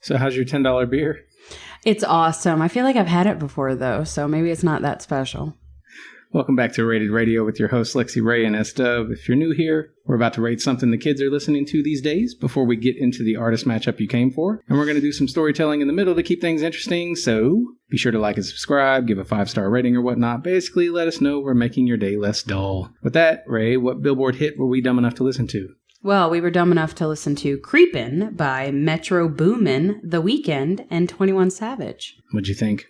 So how's your $10 beer? It's awesome. I feel like I've had it before, though, so maybe it's not that special. Welcome back to Rated Radio with your hosts Lexi Ray and S-Dub. If you're new here, we're about to rate something the kids are listening to these days before we get into the artist matchup you came for. And we're going to do some storytelling in the middle to keep things interesting, so be sure to like and subscribe, give a 5-star rating or whatnot. Basically, let us know we're making your day less dull. With that, Ray, what Billboard hit were we dumb enough to listen to? Well, we were dumb enough to listen to Creepin' by Metro Boomin, The Weeknd, and 21 Savage. What'd you think?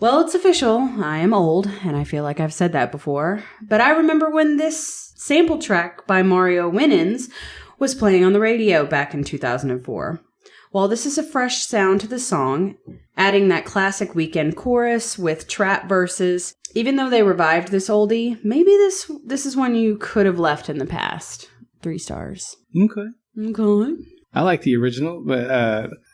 Well, it's official. I am old, and I feel like I've said that before. But I remember when this sample track by Mario Winans was playing on the radio back in 2004. While this is a fresh sound to the song, adding that classic Weeknd chorus with trap verses, even though they revived this oldie, maybe this is one you could have left in the past. 3 stars. Okay. I like the original, but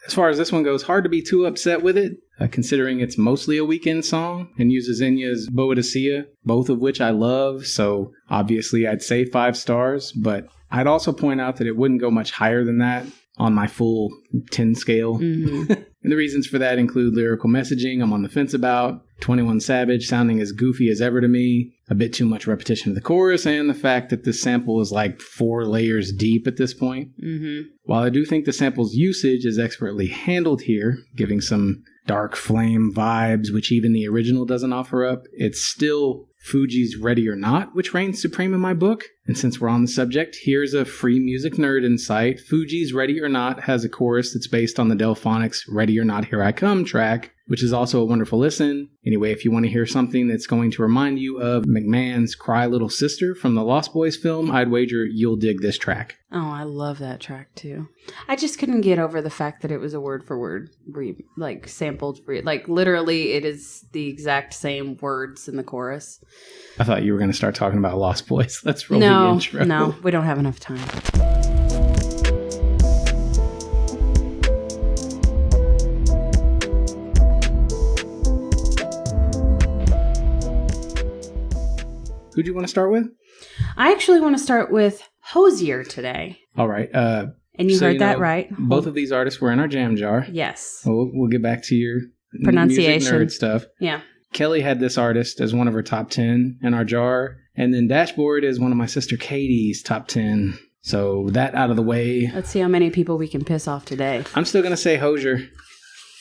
as far as this one goes, hard to be too upset with it, considering it's mostly a Weeknd song and uses Enya's Boadicea, both of which I love, so obviously I'd say 5 stars, but I'd also point out that it wouldn't go much higher than that on my full 10 scale. Mm-hmm. And the reasons for that include lyrical messaging I'm on the fence about, 21 Savage sounding as goofy as ever to me, a bit too much repetition of the chorus, and the fact that this sample is like 4 layers deep at this point. Mm-hmm. While I do think the sample's usage is expertly handled here, giving some dark flame vibes, which even the original doesn't offer up, it's still Fuji's Ready or Not, which reigns supreme in my book. And since we're on the subject, here's a free music nerd insight. Fuji's Ready or Not has a chorus that's based on the Delphonics' Ready or Not Here I Come track, which is also a wonderful listen. Anyway, if you want to hear something that's going to remind you of McMahon's Cry Little Sister from the Lost Boys film, I'd wager you'll dig this track. Oh, I love that track too. I just couldn't get over the fact that it was a word for word, sampled. Literally, it is the exact same words in the chorus. I thought you were going to start talking about Lost Boys. Let's roll the intro. No, we don't have enough time. Who do you want to start with? I actually want to start with Hozier today. All right. And you heard that right. Both of these artists were in our jam jar. Yes. We'll get back to your pronunciation music nerd stuff. Yeah. Kelly had this artist as one of her top 10 in our jar. And then Dashboard is one of my sister Katie's top 10. So that out of the way. Let's see how many people we can piss off today. I'm still going to say Hozier.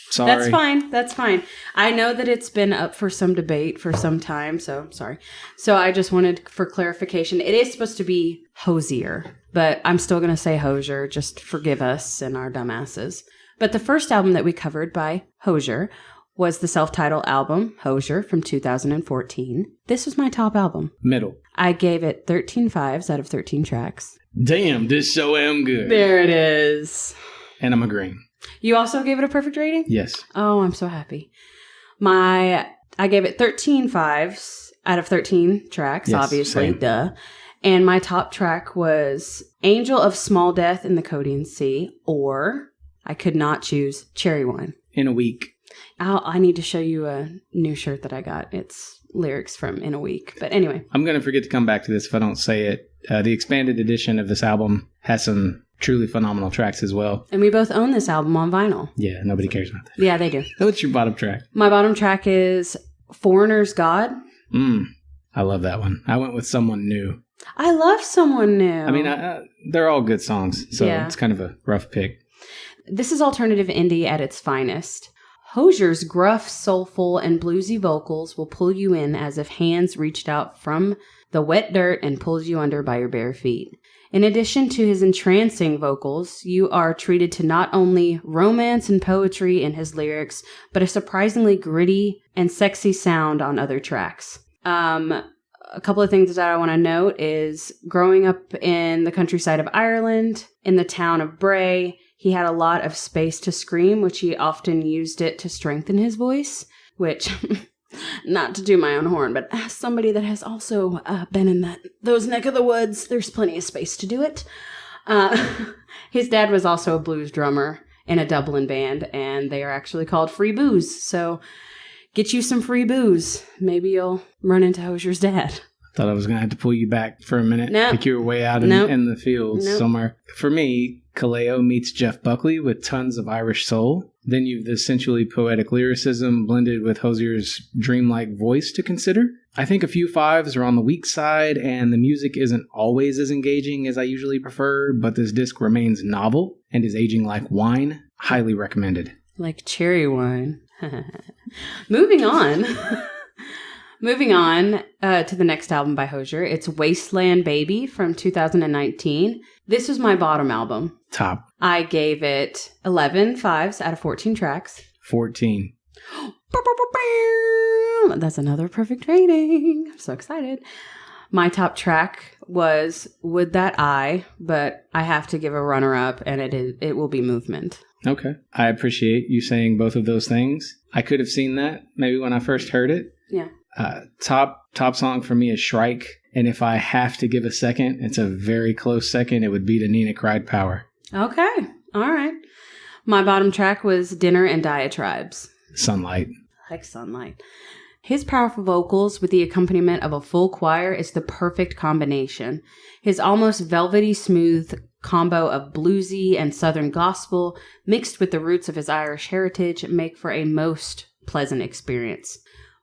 Sorry. That's fine. I know that it's been up for some debate for some time, so sorry. So I just wanted for clarification. It is supposed to be Hozier, but I'm still going to say Hozier. Just forgive us and our dumbasses. But the first album that we covered by Hozier was the self-titled album, Hozier, from 2014. This was my top album. Middle. I gave it 13 5s out of 13 tracks. Damn, this so am good. There it is. And I'm agreeing. You also gave it a perfect rating? Yes. Oh, I'm so happy. I gave it 13 5s out of 13 tracks, yes, obviously. Same. Duh. And my top track was Angel of Small Death in the Codeine Sea, or I could not choose Cherry One. In a Week. I need to show you a new shirt that I got. It's lyrics from In a Week. But anyway. I'm going to forget to come back to this if I don't say it. The expanded edition of this album has some truly phenomenal tracks as well. And we both own this album on vinyl. Yeah, nobody cares about that. Yeah, they do. What's your bottom track? My bottom track is Foreigner's God. I love that one. I went with Someone New. I love Someone New. I mean, they're all good songs, so yeah. It's kind of a rough pick. This is alternative indie at its finest. Hozier's gruff, soulful, and bluesy vocals will pull you in as if hands reached out from the wet dirt and pulled you under by your bare feet. In addition to his entrancing vocals, you are treated to not only romance and poetry in his lyrics, but a surprisingly gritty and sexy sound on other tracks. A couple of things that I want to note is growing up in the countryside of Ireland, in the town of Bray, he had a lot of space to scream, which he often used it to strengthen his voice, which... Not to do my own horn, but as somebody that has also been in those neck of the woods, there's plenty of space to do it. His dad was also a blues drummer in a Dublin band, and they are actually called Free Booze. So get you some free booze. Maybe you'll run into Hozier's dad. Thought I was going to have to pull you back for a minute. Nope. Like you were way out in the fields somewhere. For me, Kaleo meets Jeff Buckley with tons of Irish soul. Then you've the sensually poetic lyricism blended with Hozier's dreamlike voice to consider. I think a few fives are on the weak side, and the music isn't always as engaging as I usually prefer, but this disc remains novel and is aging like wine. Highly recommended. Like cherry wine. Moving on. Moving on to the next album by Hozier. It's Wasteland Baby from 2019. This was my bottom album. Top. I gave it 11 fives out of 14 tracks. 14. That's another perfect rating. I'm so excited. My top track was Would That I, but I have to give a runner-up, and it will be Movement. Okay. I appreciate you saying both of those things. I could have seen that maybe when I first heard it. Yeah. Top song for me is Shrike, and if I have to give a second, it's a very close second. It would be to Nina Cried Power. Okay. All right. My bottom track was Dinner and Diatribes. Sunlight. Like Sunlight. His powerful vocals with the accompaniment of a full choir is the perfect combination. His almost velvety smooth combo of bluesy and southern gospel mixed with the roots of his Irish heritage make for a most pleasant experience.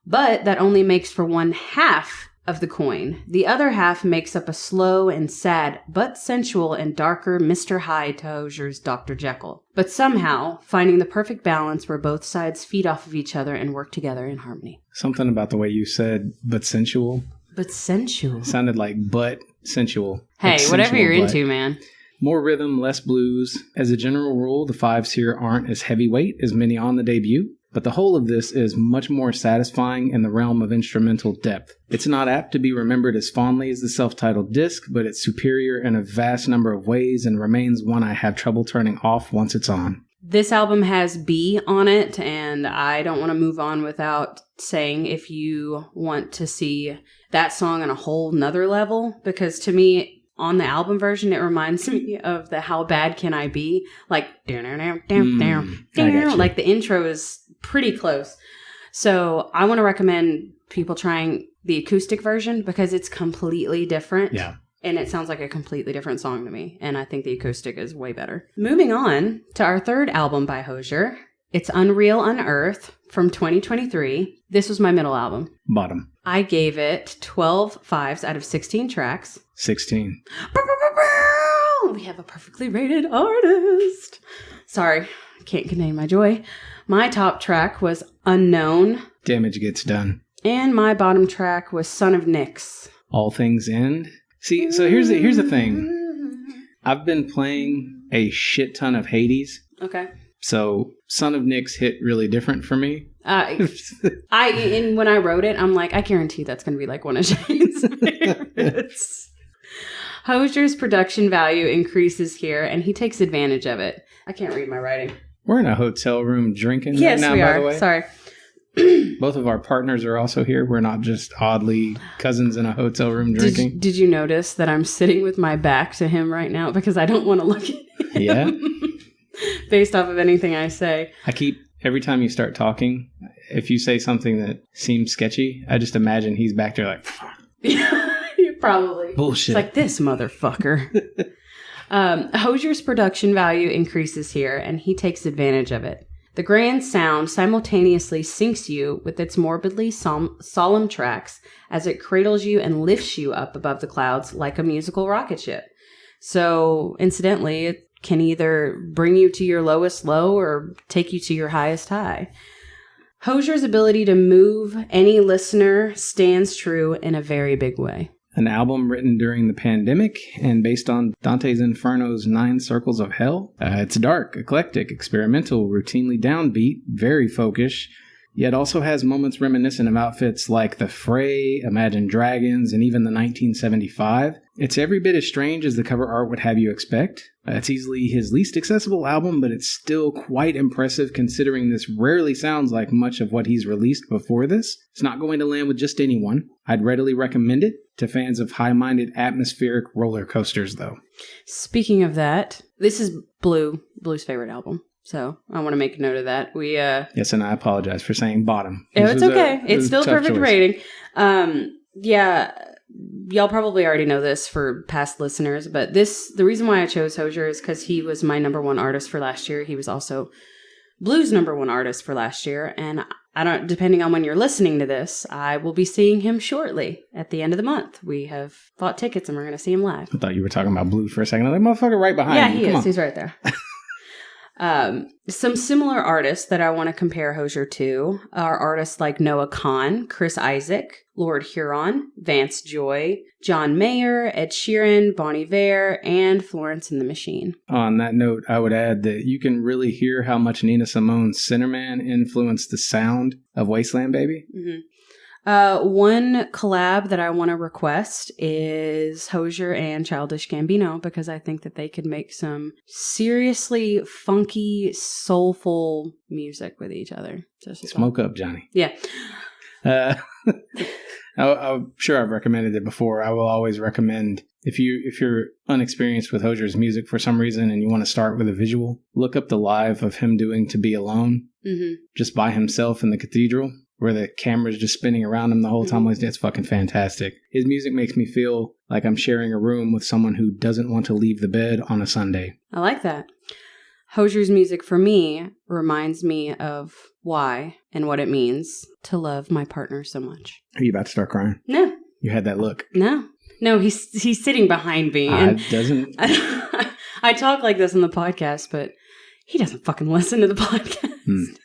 But that only makes for one half of the coin. The other half makes up a slow and sad, but sensual and darker Mr. Hyde to Hozier's Dr. Jekyll. But somehow, finding the perfect balance where both sides feed off of each other and work together in harmony. Something about the way you said, but sensual. But sensual. Sounded like but sensual. Hey, like whatever you're butt. into, man. More rhythm, less blues. As a general rule, the fives here aren't as heavyweight as many on the debut. But the whole of this is much more satisfying in the realm of instrumental depth. It's not apt to be remembered as fondly as the self-titled disc, but it's superior in a vast number of ways and remains one I have trouble turning off once it's on. This album has B on it, and I don't want to move on without saying if you want to see that song on a whole nother level, because to me, on the album version, it reminds me of the How Bad Can I Be? Like, like the intro is pretty close. So I want to recommend people trying the acoustic version because it's completely different. Yeah. And it sounds like a completely different song to me. And I think the acoustic is way better. Moving on to our third album by Hozier. It's Unreal Unearth from 2023. This was my middle album. Bottom. I gave it 12 fives out of 16 tracks. 16. We have a perfectly rated artist. Sorry, I can't contain my joy. My top track was Unknown. Damage Gets Done. And my bottom track was Son of Nyx. All Things End. See, so here's the thing. I've been playing a shit ton of Hades. Okay. So Son of Nyx hit really different for me. And when I wrote it, I'm like, I guarantee that's going to be like one of Shane's favorites. Hozier's production value increases here, and he takes advantage of it. I can't read my writing. We're in a hotel room drinking yes, right now, we by are. the way. Sorry. Both of our partners are also here. We're not just oddly cousins in a hotel room drinking. Did you notice that I'm sitting with my back to him right now because I don't want to look at him? Yeah. Based off of anything I say. Every time you start talking, if you say something that seems sketchy, I just imagine he's back there like, probably. Bullshit. It's like this motherfucker. Hozier's production value increases here, and he takes advantage of it. The grand sound simultaneously sinks you with its morbidly solemn tracks as it cradles you and lifts you up above the clouds like a musical rocket ship. So, incidentally, it can either bring you to your lowest low or take you to your highest high. Hozier's ability to move any listener stands true in a very big way. An album written during the pandemic and based on Dante's Inferno's 9 Circles of Hell. It's dark, eclectic, experimental, routinely downbeat, very folkish, yet also has moments reminiscent of outfits like The Fray, Imagine Dragons, and even the 1975. It's every bit as strange as the cover art would have you expect. It's easily his least accessible album, but it's still quite impressive considering this rarely sounds like much of what he's released before this. It's not going to land with just anyone. I'd readily recommend it to fans of high-minded atmospheric roller coasters, though. Speaking of that, this is Blue's favorite album. So I want to make a note of that. Yes, and I apologize for saying bottom. It's okay. It's still a perfect rating. Yeah, y'all probably already know this for past listeners, but the reason why I chose Hozier is because he was my number one artist for last year. He was also Blue's number one artist for last year, and depending on when you're listening to this, I will be seeing him shortly at the end of the month. We have bought tickets and we're going to see him live. I thought you were talking about Blue for a second. I'm like, motherfucker right behind you. Yeah, he is. He's right there. Some similar artists that I want to compare Hozier to are artists like Noah Kahan, Chris Isaak, Lord Huron, Vance Joy, John Mayer, Ed Sheeran, Bon Iver, and Florence and the Machine. On that note, I would add that you can really hear how much Nina Simone's Sinnerman influenced the sound of Wasteland, baby. Mm-hmm. One collab that I want to request is Hozier and Childish Gambino, because I think that they could make some seriously funky, soulful music with each other. Smoke up, Johnny. Yeah. I'm sure I've recommended it before. I will always recommend, if you're unexperienced with Hozier's music for some reason and you want to start with a visual, look up the live of him doing To Be Alone, just by himself in the cathedral, where the camera's just spinning around him the whole time. It's fucking fantastic. His music makes me feel like I'm sharing a room with someone who doesn't want to leave the bed on a Sunday. I like that. Hozier's music for me reminds me of why and what it means to love my partner so much. Are you about to start crying? No. You had that look. No, he's sitting behind me. And doesn't. I talk like this on the podcast, but he doesn't fucking listen to the podcast.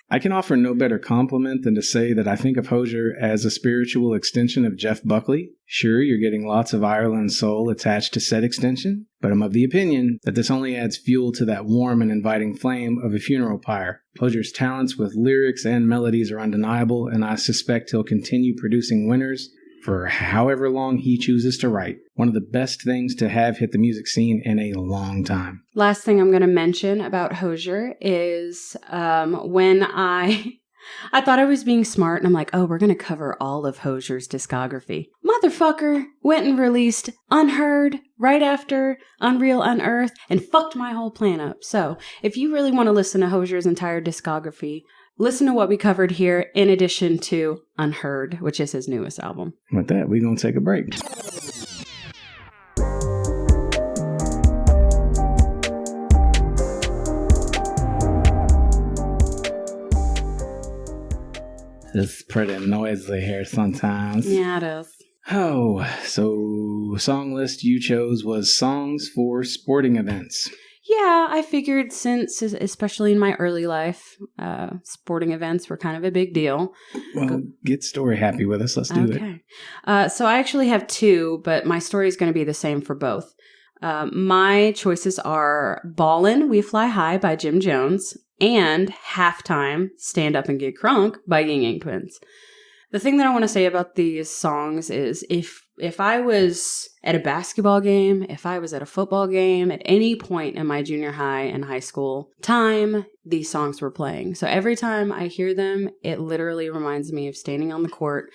I can offer no better compliment than to say that I think of Hozier as a spiritual extension of Jeff Buckley. Sure, you're getting lots of Ireland soul attached to said extension, but I'm of the opinion that this only adds fuel to that warm and inviting flame of a funeral pyre. Hozier's talents with lyrics and melodies are undeniable, and I suspect he'll continue producing winners for however long he chooses to write. One of the best things to have hit the music scene in a long time. Last thing I'm going to mention about Hozier is when I thought I was being smart, and I'm like, oh, we're going to cover all of Hozier's discography. Motherfucker went and released Unheard right after Unreal Unearth and fucked my whole plan up. So if you really want to listen to Hozier's entire discography, listen to what we covered here in addition to Unheard, which is his newest album. With that, we're going to take a break. It's pretty noisy here sometimes. Yeah, it is. Oh, so song list you chose was songs for sporting events. Yeah, I figured since, especially in my early life, sporting events were kind of a big deal. Well, get story happy with us. Let's do it. So I actually have two, but my story is going to be the same for both. My choices are Ballin' We Fly High by Jim Jones and Halftime Stand Up and Get Crunk by Ying Yang Twins. The thing that I want to say about these songs is if I was at a basketball game, if I was at a football game, at any point in my junior high and high school time, these songs were playing. So every time I hear them, it literally reminds me of standing on the court,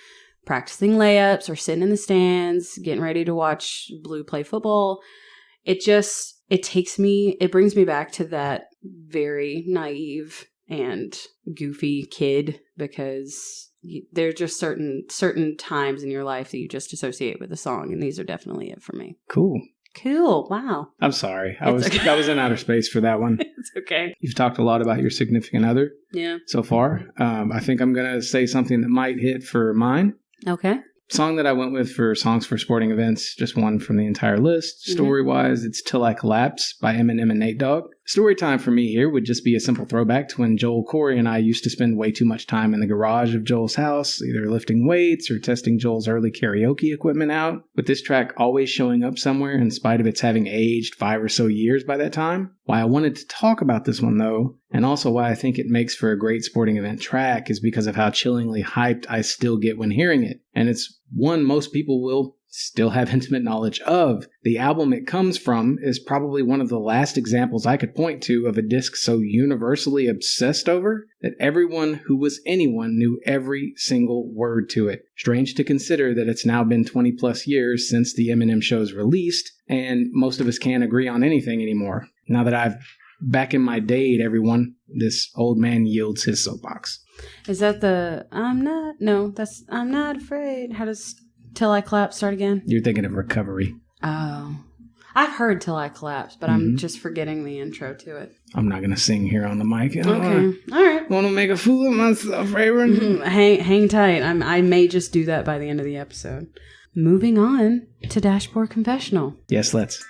practicing layups or sitting in the stands, getting ready to watch Blue play football. It brings me back to that very naive and goofy kid, because there are just certain times in your life that you just associate with a song, and these are definitely it for me. Cool. Wow. I'm sorry. I was in outer space for that one. It's okay. You've talked a lot about your significant other. Yeah. So far. I think I'm going to say something that might hit for mine. Okay. Song that I went with for songs for sporting events, just one from the entire list. Story-wise, it's Till I Collapse by Eminem and Nate Dogg. Story time for me here would just be a simple throwback to when Joel, Corey, and I used to spend way too much time in the garage of Joel's house, either lifting weights or testing Joel's early karaoke equipment out, with this track always showing up somewhere in spite of its having aged 5 or so years by that time. Why I wanted to talk about this one, though, and also why I think it makes for a great sporting event track, is because of how chillingly hyped I still get when hearing it. And it's one most people will still have intimate knowledge of. The album it comes from is probably one of the last examples I could point to of a disc so universally obsessed over that everyone who was anyone knew every single word to it. Strange to consider that it's now been 20 plus years since the Eminem show's released, and most of us can't agree on anything anymore. Now that I've back in my date, everyone, this old man yields his soapbox. Is that the I'm not afraid? How does Till I Collapse start again? You're thinking of Recovery. Oh. I've heard Till I Collapse, but I'm just forgetting the intro to it. I'm not going to sing here on the mic. Okay. All right. Want to make a fool of myself, Raven? Hang tight. I may just do that by the end of the episode. Moving on to Dashboard Confessional. Yes, let's.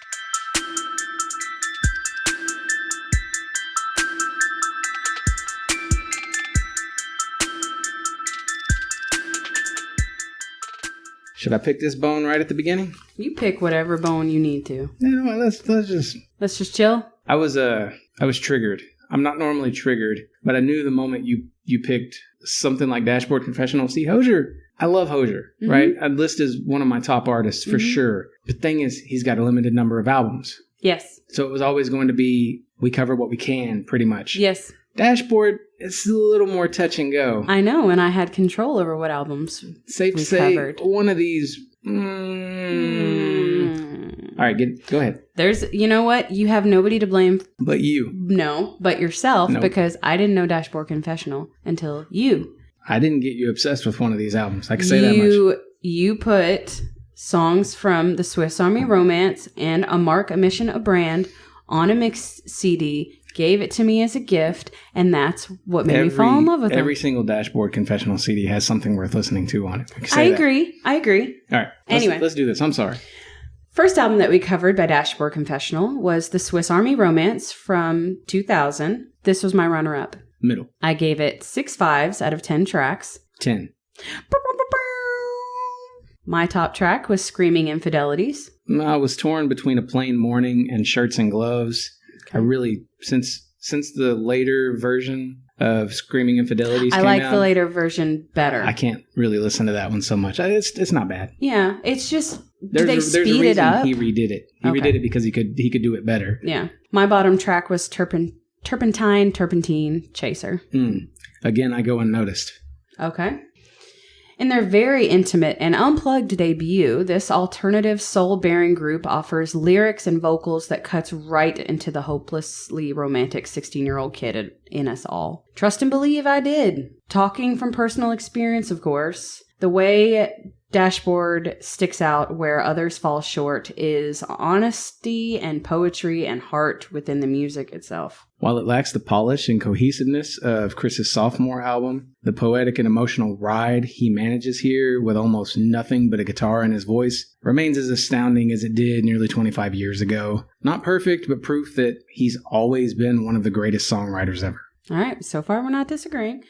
Should I pick this bone right at the beginning? You pick whatever bone you need to. You know what? Let's just chill. I was triggered. I'm not normally triggered, but I knew the moment you picked something like Dashboard Confessional. See, Hozier, I love Hozier, right? I'd list as one of my top artists for sure. The thing is, he's got a limited number of albums. Yes. So it was always going to be, we cover what we can, pretty much. Yes. Dashboard, it's a little more touch and go. I know, and I had control over what albums safe to say, covered. One of these... All right, go ahead. You know what? You have nobody to blame. But you. No, but yourself, because I didn't know Dashboard Confessional until you. I didn't get you obsessed with one of these albums. I can say that much. You put songs from the Swiss Army Romance and A Mark, A Mission, A Brand on a mixed CD, gave it to me as a gift, and that's what made me fall in love with them. Every single Dashboard Confessional CD has something worth listening to on it. I agree. All right. Let's do this. I'm sorry. First album that we covered by Dashboard Confessional was the Swiss Army Romance from 2000. This was my runner-up. Middle. I gave it 6 5s out of 10 tracks. 10. My top track was Screaming Infidelities. I was torn between A Plain Morning and Shirts and Gloves. Okay. I really, since the later version of Screaming Infidelities came out, the later version better. I can't really listen to that one so much. It's not bad. Yeah, it's just there's a reason it up? He redid it. He redid it because he could do it better. Yeah. My bottom track was Turpentine Chaser. Again, I go unnoticed. Okay. In their very intimate and unplugged debut, this alternative soul-bearing group offers lyrics and vocals that cuts right into the hopelessly romantic 16-year-old kid in us all. Trust and believe I did. Talking from personal experience, of course, the way Dashboard sticks out where others fall short is honesty and poetry and heart within the music itself. While it lacks the polish and cohesiveness of Chris's sophomore album, the poetic and emotional ride he manages here with almost nothing but a guitar in his voice remains as astounding as it did nearly 25 years ago. Not perfect, but proof that he's always been one of the greatest songwriters ever. All right, so far we're not disagreeing.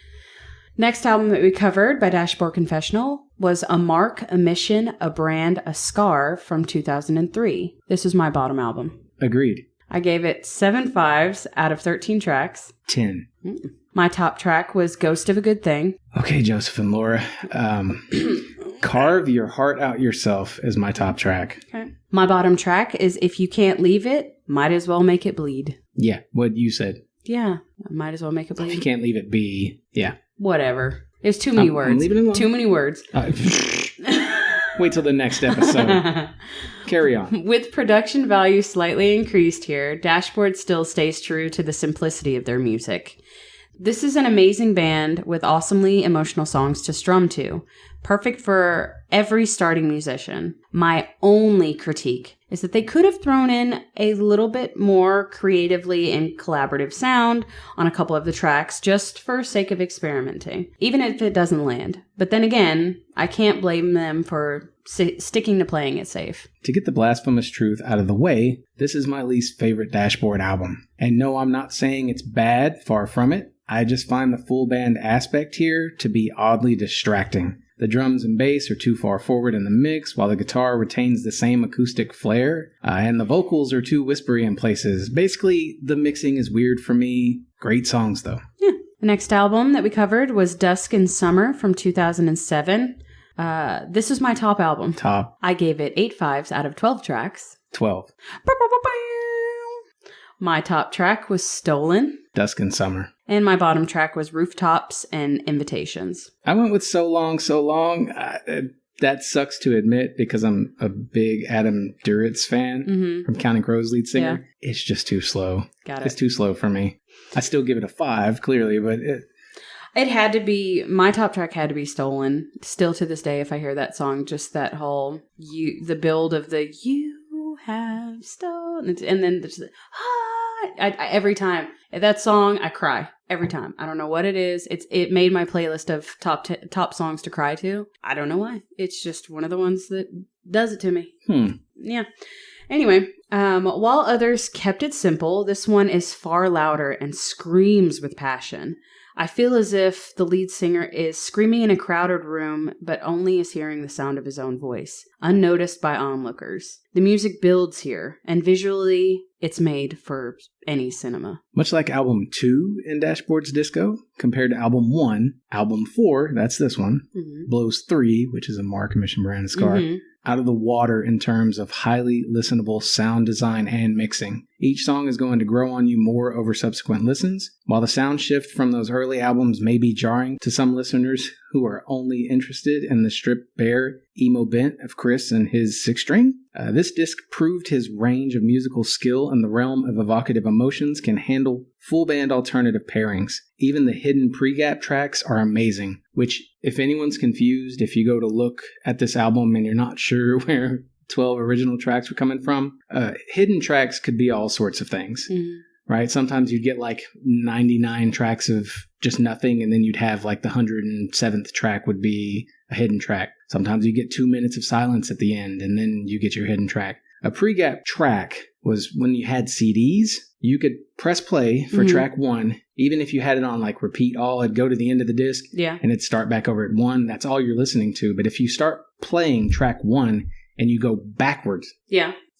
Next album that we covered by Dashboard Confessional was A Mark, A Mission, A Brand, A Scar from 2003. This was my bottom album. Agreed. I gave it 7 5s out of 13 tracks. 10. My top track was Ghost of a Good Thing. Okay, Joseph and Laura. Carve Your Heart Out Yourself is my top track. Okay. My bottom track is If You Can't Leave It, Might As Well Make It Bleed. Yeah, what you said. Yeah, might as well make it bleed. If you can't leave it be, yeah. Whatever. There's too many words. I'm leaving it alone. Too many words. Wait till the next episode. Carry on. With production value slightly increased here, Dashboard still stays true to the simplicity of their music. This is an amazing band with awesomely emotional songs to strum to. Perfect for every starting musician. My only critique is that they could have thrown in a little bit more creatively and collaborative sound on a couple of the tracks just for sake of experimenting, even if it doesn't land. But then again, I can't blame them for sticking to playing it safe. To get the blasphemous truth out of the way, this is my least favorite Dashboard album. And no, I'm not saying it's bad, far from it. I just find the full band aspect here to be oddly distracting. The drums and bass are too far forward in the mix, while the guitar retains the same acoustic flair, and the vocals are too whispery in places. Basically, the mixing is weird for me. Great songs, though. Yeah. The next album that we covered was Dusk and Summer from 2007. This was my top album. Top. I gave it 8 5s out of 12 tracks. 12. My top track was Stolen. Dusk and Summer. And my bottom track was Rooftops and Invitations. I went with So Long, So Long. That sucks to admit because I'm a big Adam Duritz fan from Counting Crows lead singer. Yeah. It's just too slow. Got it. It's too slow for me. I still give it a 5, clearly, but It had to be, my top track had to be Stolen. Still to this day, if I hear that song, just that whole, the build of the, you have stolen, and then there's the, every time. That song, I cry. Every time. I don't know what it is. It made my playlist of top songs to cry to. I don't know why. It's just one of the ones that does it to me. Yeah. Anyway, while others kept it simple, this one is far louder and screams with passion. I feel as if the lead singer is screaming in a crowded room, but only is hearing the sound of his own voice, unnoticed by onlookers. The music builds here, and visually, it's made for any cinema. Much like album 2 in Dashboard's Disco, compared to album 1, album 4, that's this one, blows 3, which is a Mark and Mission Brand Scar, out of the water in terms of highly listenable sound design and mixing. Each song is going to grow on you more over subsequent listens. While the sound shift from those early albums may be jarring to some listeners who are only interested in the stripped bare emo bent of Chris and his six string, this disc proved his range of musical skill in the realm of evocative emotions can handle full band alternative pairings. Even the hidden pre-gap tracks are amazing, which, if anyone's confused, if you go to look at this album and you're not sure where 12 original tracks were coming from, hidden tracks could be all sorts of things, right? Sometimes you'd get like 99 tracks of just nothing, and then you'd have like the 107th track would be a hidden track. Sometimes you get 2 minutes of silence at the end, and then you get your hidden track. A pre-gap track was when you had CDs, you could press play for track 1, even if you had it on like repeat all, it'd go to the end of the disc, and it'd start back over at 1. That's all you're listening to. But if you start playing track 1 and you go backwards,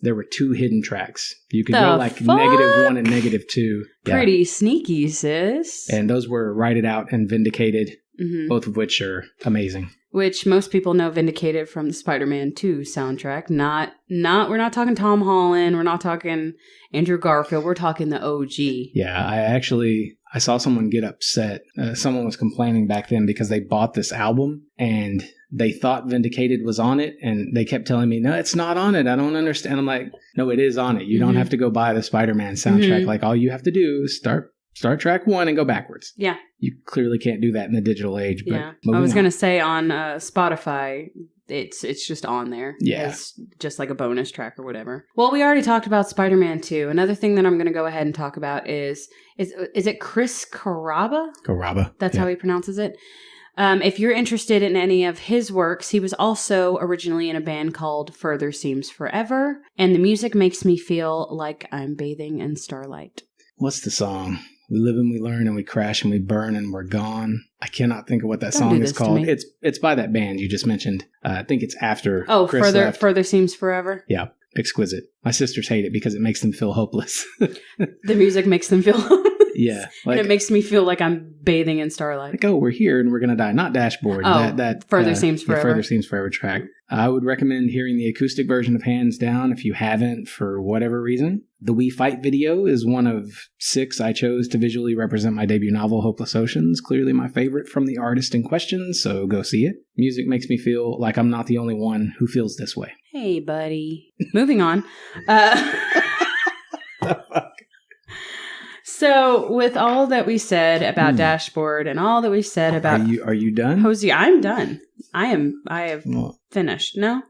there were 2 hidden tracks. You could go like -1 and -2. Pretty sneaky, sis. And those were Write It Out and Vindicated, both of which are amazing. Which most people know Vindicated from the Spider-Man 2 soundtrack. We're not talking Tom Holland. We're not talking Andrew Garfield. We're talking the OG. Yeah, I saw someone get upset. Someone was complaining back then because they bought this album and they thought Vindicated was on it, and they kept telling me, no, it's not on it. I don't understand. I'm like, no, it is on it. You don't have to go buy the Spider-Man soundtrack. Like, all you have to do is start track 1 and go backwards. Yeah. You clearly can't do that in the digital age. But I was going to say on Spotify, it's just on there. Yeah. It's just like a bonus track or whatever. Well, we already talked about Spider-Man 2. Another thing that I'm going to go ahead and talk about is it Chris Carrabba? Carrabba. That's how he pronounces it. If you're interested in any of his works, he was also originally in a band called Further Seems Forever, and the music makes me feel like I'm bathing in starlight. What's the song? We live and we learn and we crash and we burn and we're gone. I cannot think of what that song is called. It's by that band you just mentioned. I think it's after Chris left. Further Seems Forever. Yeah, exquisite. My sisters hate it because it makes them feel hopeless. The music makes them feel hopeless. Yeah. And it makes me feel like I'm bathing in starlight. Like, oh, we're here and we're going to die. Not Dashboard. Oh, that Further Seems Forever. Further Seems Forever track. I would recommend hearing the acoustic version of Hands Down if you haven't for whatever reason. The We Fight video is one of 6 I chose to visually represent my debut novel, Hopeless Oceans. Clearly my favorite from the artist in question, so go see it. Music makes me feel like I'm not the only one who feels this way. Hey, buddy. Moving on. So, with all that we said about Dashboard and all that we said about... Are you done? Hozier, I'm done. I have finished. No?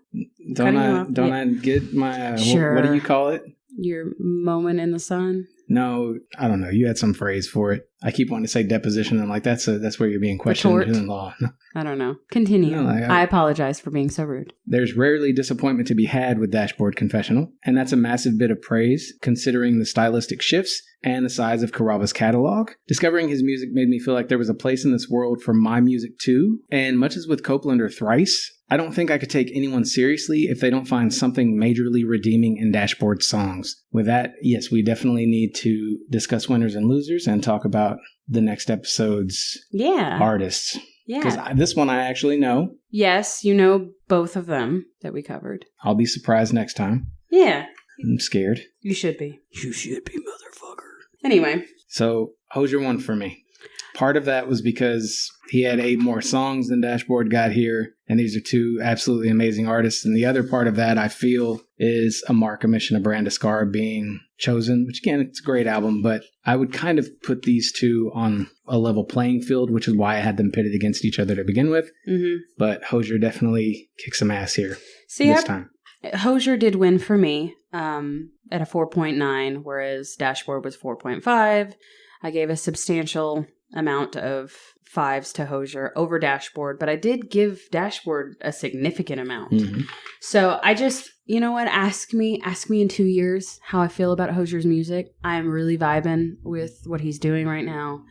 Don't I get my... Sure. What do you call it? Your moment in the sun? No, I don't know. You had some phrase for it. I keep wanting to say deposition. I'm like, that's where you're being questioned in law. I don't know. Continue. No, I apologize for being so rude. There's rarely disappointment to be had with Dashboard Confessional, and that's a massive bit of praise considering the stylistic shifts and the size of Carrabba's catalog. Discovering his music made me feel like there was a place in this world for my music too, and much as with Copeland or Thrice, I don't think I could take anyone seriously if they don't find something majorly redeeming in Dashboard songs. With that, yes, we definitely need to discuss winners and losers and talk about the next episode's artists. Yeah. Because this one I actually know. Yes, you know both of them that we covered. I'll be surprised next time. Yeah. I'm scared. You should be. You should be, motherfucker. Anyway. So, Hozier won for me. Part of that was because he had 8 more songs than Dashboard got here, and these are 2 absolutely amazing artists. And the other part of that, I feel, is a Mark Amish and a Brand Scar being chosen, which again, it's a great album, but I would kind of put these 2 on a level playing field, which is why I had them pitted against each other to begin with. Mm-hmm. But Hozier definitely kicks some ass here this time. Hozier did win for me at a 4.9, whereas Dashboard was 4.5. I gave a substantial amount of 5s to Hozier over Dashboard, but I did give Dashboard a significant amount. Mm-hmm. So I just, you know what, ask me in 2 years how I feel about Hozier's music. I'm really vibing with what he's doing right now.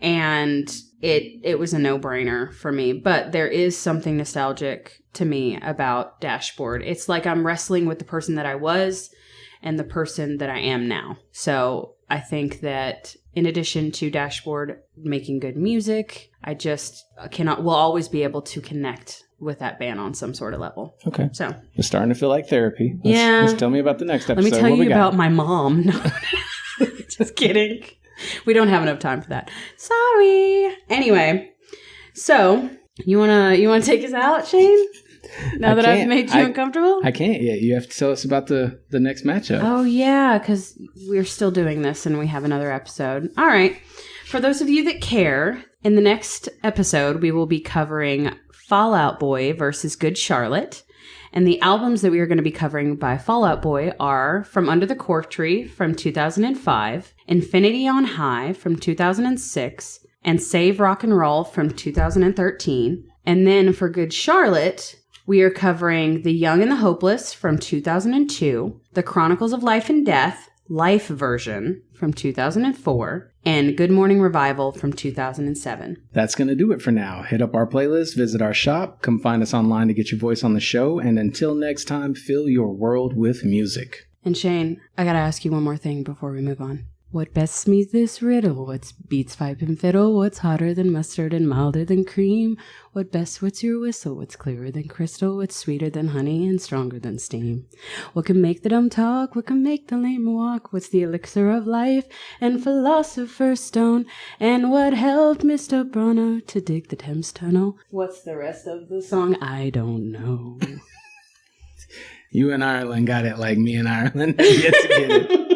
And it was a no-brainer for me. But there is something nostalgic to me about Dashboard. It's like I'm wrestling with the person that I was and the person that I am now. So I think that in addition to Dashboard making good music, I just will always be able to connect with that band on some sort of level. Okay. So it's starting to feel like therapy. Let's tell me about the next episode. Let me tell you about my mom. No, just kidding. We don't have enough time for that. Sorry. Anyway, so you wanna take us out, Shane? Now that I've made you uncomfortable? I can't yet. You have to tell us about the next matchup. Oh, yeah, because we're still doing this and we have another episode. All right. For those of you that care, in the next episode, we will be covering Fall Out Boy versus Good Charlotte. And the albums that we are going to be covering by Fall Out Boy are From Under the Cork Tree from 2005, Infinity on High from 2006, and Save Rock and Roll from 2013. And then for Good Charlotte, we are covering The Young and the Hopeless from 2002, The Chronicles of Life and Death, Life version from 2004, and Good Morning Revival from 2007. That's going to do it for now. Hit up our playlist, visit our shop, come find us online to get your voice on the show, and until next time, fill your world with music. And Shane, I got to ask you one more thing before we move on. What best meets this riddle? What's beats, pipe, and fiddle? What's hotter than mustard and milder than cream? What best what's your whistle? What's clearer than crystal? What's sweeter than honey and stronger than steam? What can make the dumb talk? What can make the lame walk? What's the elixir of life and philosopher's stone? And what helped Mr. Bronner to dig the Thames Tunnel? What's the rest of the song? I don't know. You and Ireland got it like me and Ireland. Yet to get it.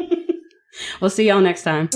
We'll see y'all next time.